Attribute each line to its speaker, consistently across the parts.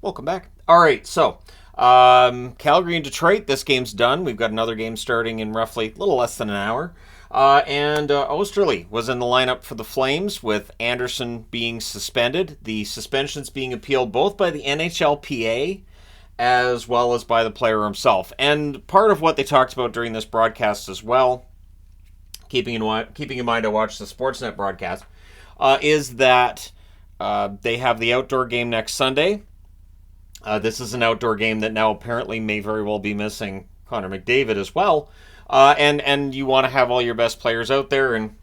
Speaker 1: Welcome back. All right, so Calgary and Detroit, this game's done. We've got another game starting in roughly a little less than an hour. And Osterley was in the lineup for the Flames with Anderson being suspended. The suspensions being appealed both by the NHLPA as well as by the player himself. And part of what they talked about during this broadcast as well, keeping in mind I watched the Sportsnet broadcast, is that they have the outdoor game next Sunday. This is an outdoor game that now apparently may very well be missing Connor McDavid as well. And you want to have all your best players out there, and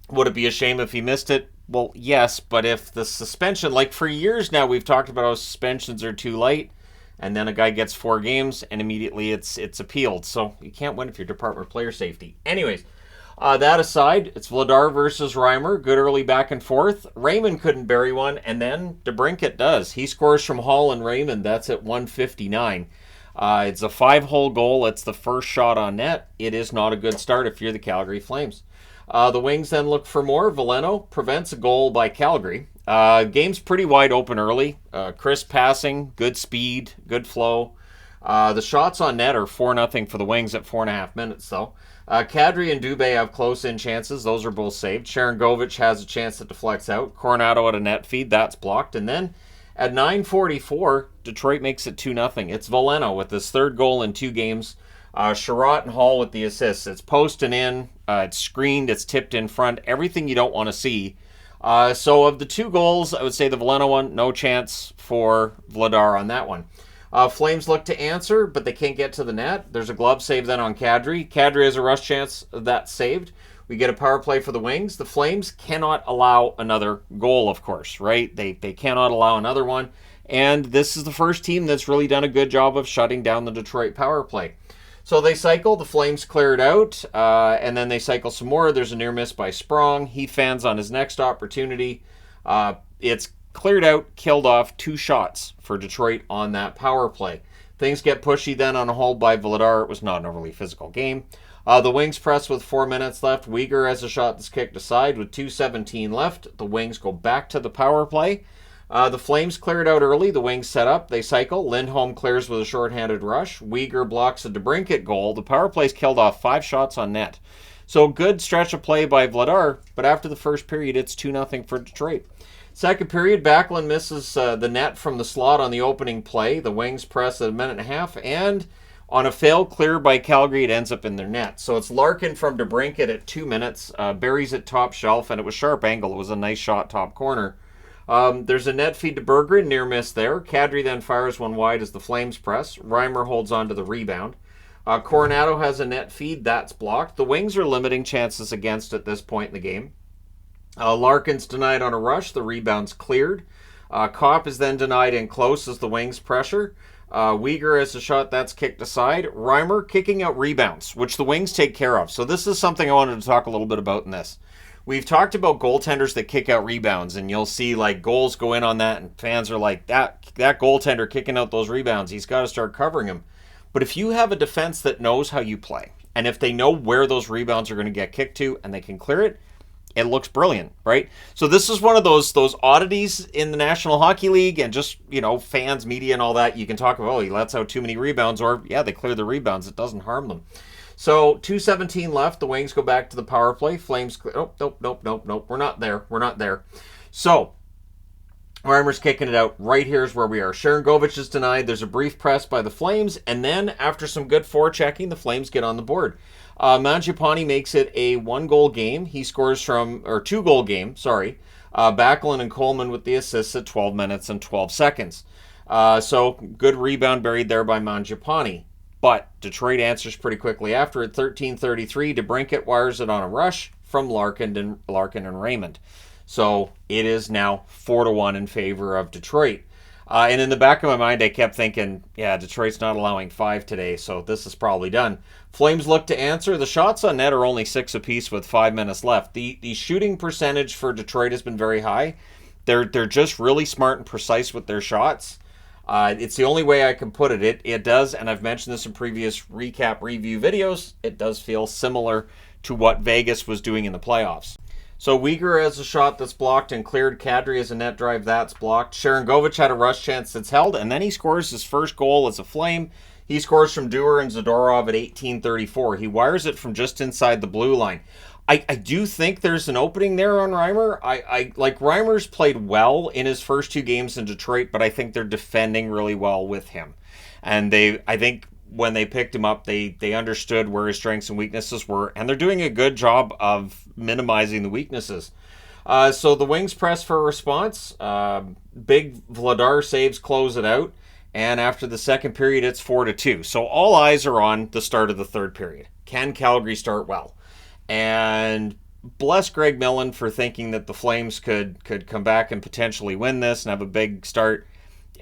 Speaker 1: would it be a shame if he missed it? Well, yes, but if the suspension, like for years now, we've talked about how suspensions are too light, and then a guy gets 4 games, and immediately it's appealed. So you can't win if you're Department of Player Safety. Anyways, that aside, it's Vladar versus Reimer. Good early back and forth. Raymond couldn't bury one, and then DeBrincat does. He scores from Hall and Raymond. That's at 1:59. It's a 5-hole goal. It's the first shot on net. It is not a good start if you're the Calgary Flames. The Wings then look for more. Veleno prevents a goal by Calgary. Game's pretty wide open early. Crisp passing, good speed, good flow. The shots on net are 4-0 for the Wings at 4.5 minutes, though. Kadri and Dubé have close-in chances. Those are both saved. Sharangovich has a chance that deflects out. Coronado at a net feed. That's blocked. And then at 9:44, Detroit makes it 2-0. It's Veleno with his 3rd goal in 2 games. Sherratt and Hall with the assists. It's posted in. It's screened. It's tipped in front. Everything you don't want to see. So of the 2 goals, I would say the Veleno one, no chance for Vladar on that one. Flames look to answer, but they can't get to the net. There's a glove save then on Kadri. Kadri has a rush chance. That's saved. We get a power play for the Wings. The Flames cannot allow another goal, of course, right? They cannot allow another one. And this is the first team that's really done a good job of shutting down the Detroit power play. So they cycle. The Flames clear it out, and then they cycle some more. There's a near miss by Sprong. He fans on his next opportunity. It's cleared out, killed off 2 shots for Detroit on that power play. Things get pushy then on a hold by Vladar. It was not an overly physical game. The Wings press with 4 minutes left. Weegar has a shot that's kicked aside with 2:17 left. The Wings go back to the power play. The Flames clear it out early. The Wings set up. They cycle. Lindholm clears with a shorthanded rush. Weegar blocks a DeBrincat goal. The power play's killed off 5 shots on net. So good stretch of play by Vladar, but after the first period, it's 2-0 for Detroit. Second period, Backlund misses the net from the slot on the opening play. The Wings press at 1.5 minutes, and on a failed clear by Calgary, it ends up in their net. So it's Larkin from DeBrincat at 2 minutes, buries it top shelf, and it was sharp angle. It was a nice shot top corner. There's a net feed to Berggren, near miss there. Kadri then fires one wide as the Flames press. Reimer holds on to the rebound. Coronado has a net feed. That's blocked. The Wings are limiting chances against at this point in the game. Larkin's denied on a rush. The rebound's cleared. Kopp is then denied in close as the Wings pressure. Weegar has a shot that's kicked aside. Reimer kicking out rebounds, which the Wings take care of. So this is something I wanted to talk a little bit about in this. We've talked about goaltenders that kick out rebounds, and you'll see like goals go in on that, and fans are like, that goaltender kicking out those rebounds, he's got to start covering him. But if you have a defense that knows how you play, and if they know where those rebounds are going to get kicked to, and they can clear it, it looks brilliant, right? So this is one of those oddities in the National Hockey League, and just, fans, media, and all that. You can talk about, oh, he lets out too many rebounds, or, yeah, they clear the rebounds. It doesn't harm them. So 2:17 left. The Wings go back to the power play. Flames clear. Oh, nope. We're not there. So Reimer's kicking it out. Right here's where we are. Sharangovich is denied. There's a brief press by the Flames, and then after some good forechecking, the Flames get on the board. Mangiapane makes it a 1-goal game. He scores from, or 2-goal game, sorry. Backlund and Coleman with the assists at 12 minutes and 12 seconds. So good rebound buried there by Mangiapane. But Detroit answers pretty quickly after at 13:33. DeBrincat wires it on a rush from Larkin and Raymond. So it is now 4-1 in favor of Detroit. And in the back of my mind, I kept thinking, yeah, Detroit's not allowing 5 today, so this is probably done. Flames look to answer. The shots on net are only 6 apiece with 5 minutes left. The shooting percentage for Detroit has been very high. They're just really smart and precise with their shots. It's the only way I can put it. It does, and I've mentioned this in previous recap review videos, it does feel similar to what Vegas was doing in the playoffs. So Uyghur has a shot that's blocked and cleared. Kadri has a net drive that's blocked. Sharangovich had a rush chance that's held, and then he scores his first goal as a Flame. He scores from Dewar and Zadorov at 18:34. He wires it from just inside the blue line. I do think there's an opening there on Reimer. I like Reimer's played well in his first two games in Detroit, but I think they're defending really well with him. And I think when they picked him up, they understood where his strengths and weaknesses were, and they're doing a good job of minimizing the weaknesses. So the Wings press for a response. Big Vladar saves close it out, and after the second period, it's 4-2. So all eyes are on the start of the third period. Can Calgary start well? And bless Greg Millen for thinking that the Flames could come back and potentially win this and have a big start.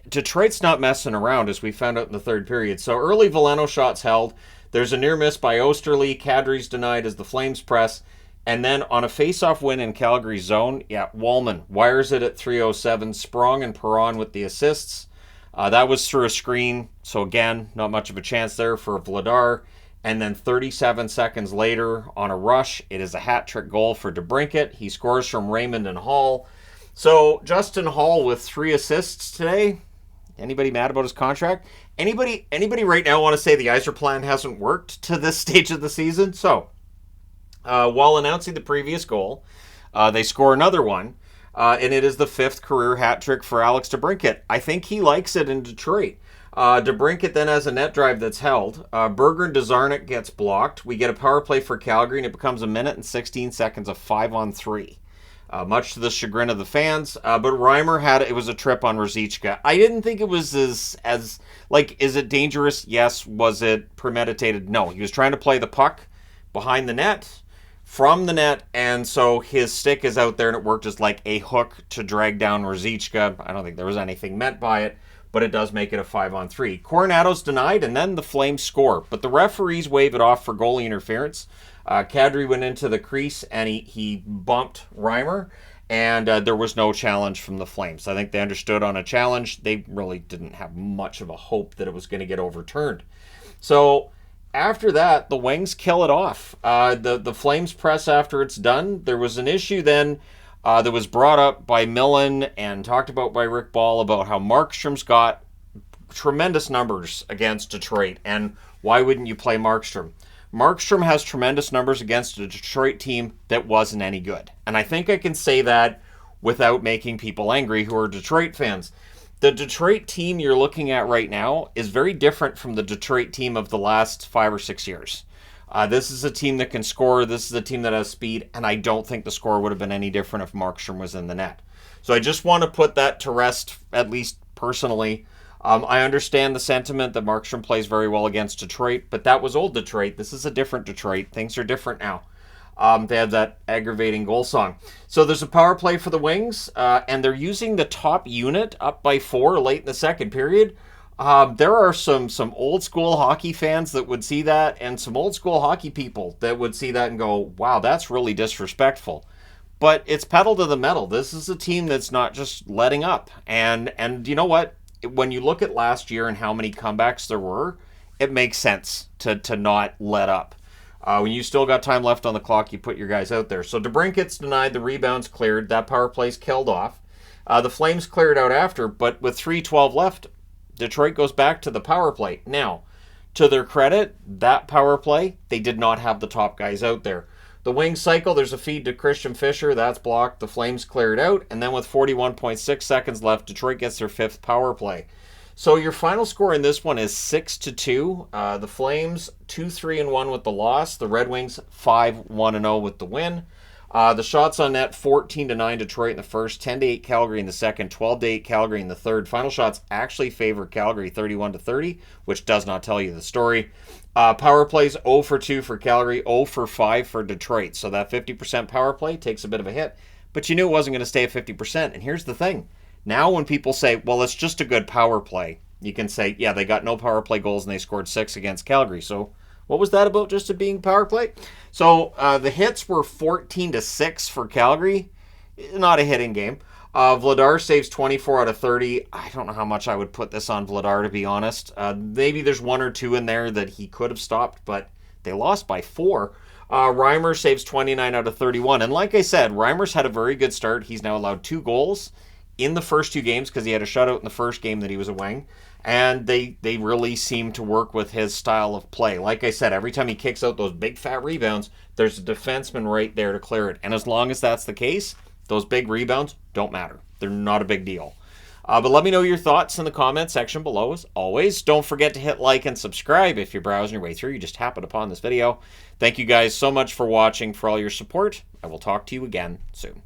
Speaker 1: Detroit's not messing around, as we found out in the third period. So early Veleno shots held. There's a near miss by Osterley. Kadri's denied as the Flames press. And then on a face-off win in Calgary's zone, Wallman wires it at 3:07. Sprong and Perron with the assists. That was through a screen. So again, not much of a chance there for Vladar. And then 37 seconds later, on a rush, it is a hat-trick goal for DeBrincat. He scores from Raymond and Hall. So Justin Hall with 3 assists today. Anybody mad about his contract? Anybody right now want to say the Yzer plan hasn't worked to this stage of the season? So, while announcing the previous goal, they score another one, and it is the 5th career hat trick for Alex DeBrincat. I think he likes it in Detroit. DeBrincat then has a net drive that's held. Berger and Dzarnik gets blocked. We get a power play for Calgary, and it becomes a minute and 16 seconds of 5-on-3. Much to the chagrin of the fans, but Reimer it was a trip on Ruzicka. I didn't think it was as is it dangerous? Yes. Was it premeditated? No. He was trying to play the puck behind the net, from the net, and so his stick is out there, and it worked as like a hook to drag down Ruzicka. I don't think there was anything meant by it, but it does make it a 5-on-3. Coronato's denied, and then the Flames score, but the referees wave it off for goalie interference. Kadri went into the crease, and he bumped Reimer, and there was no challenge from the Flames. I think they understood on a challenge. They really didn't have much of a hope that it was going to get overturned. So after that, the Wings kill it off. The Flames press after it's done. There was an issue then that was brought up by Millen and talked about by Rick Ball about how Markstrom's got tremendous numbers against Detroit, and why wouldn't you play Markstrom? Markstrom has tremendous numbers against a Detroit team that wasn't any good. And I think I can say that without making people angry who are Detroit fans. The Detroit team you're looking at right now is very different from the Detroit team of the last 5 or 6 years. This is a team that can score. This is a team that has speed. And I don't think the score would have been any different if Markstrom was in the net. So I just want to put that to rest, at least personally. I understand the sentiment that Markstrom plays very well against Detroit, but that was old Detroit. This is a different Detroit. Things are different now. They have that aggravating goal song. So there's a power play for the Wings, and they're using the top unit up by 4 late in the second period. There are some old school hockey fans that would see that, and some old school hockey people that would see that and go, wow, that's really disrespectful. But it's pedal to the metal. This is a team that's not just letting up. And you know what? When you look at last year and how many comebacks there were, it makes sense to not let up. When you still got time left on the clock, you put your guys out there. So DeBrincat's denied, the rebound's cleared, that power play's killed off. The Flames cleared out after, but with 3:12 left, Detroit goes back to the power play. Now, to their credit, that power play, they did not have the top guys out there. The Wings cycle, there's a feed to Christian Fischer. That's blocked. The Flames cleared out. And then with 41.6 seconds left, Detroit gets their 5th power play. So your final score in this one is 6-2. The Flames 2-3-1 with the loss. The Red Wings 5-1-0 with the win. The shots on net 14-9 Detroit in the first, 10-8 Calgary in the second, 12-8 Calgary in the third. Final shots actually favor Calgary 31-30, which does not tell you the story. Power plays 0 for 2 for Calgary, 0 for 5 for Detroit. So that 50% power play takes a bit of a hit. But you knew it wasn't going to stay at 50%. And here's the thing. Now when people say, well, it's just a good power play, you can say, yeah, they got no power play goals and they scored 6 against Calgary. So what was that about, just it being power play? So the hits were 14-6 for Calgary. Not a hitting game. Vladar saves 24 out of 30. I don't know how much I would put this on Vladar, to be honest. Maybe there's 1 or 2 in there that he could have stopped, but they lost by 4. Reimer saves 29 out of 31. And like I said, Reimer's had a very good start. He's now allowed 2 goals in the first 2 games because he had a shutout in the first game that he was a wing. And they really seem to work with his style of play. Like I said, every time he kicks out those big fat rebounds, there's a defenseman right there to clear it. And as long as that's the case, those big rebounds don't matter. They're not a big deal. But let me know your thoughts in the comment section below, as always. Don't forget to hit like and subscribe if you're browsing your way through. You just happened upon this video. Thank you guys so much for watching, for all your support. I will talk to you again soon.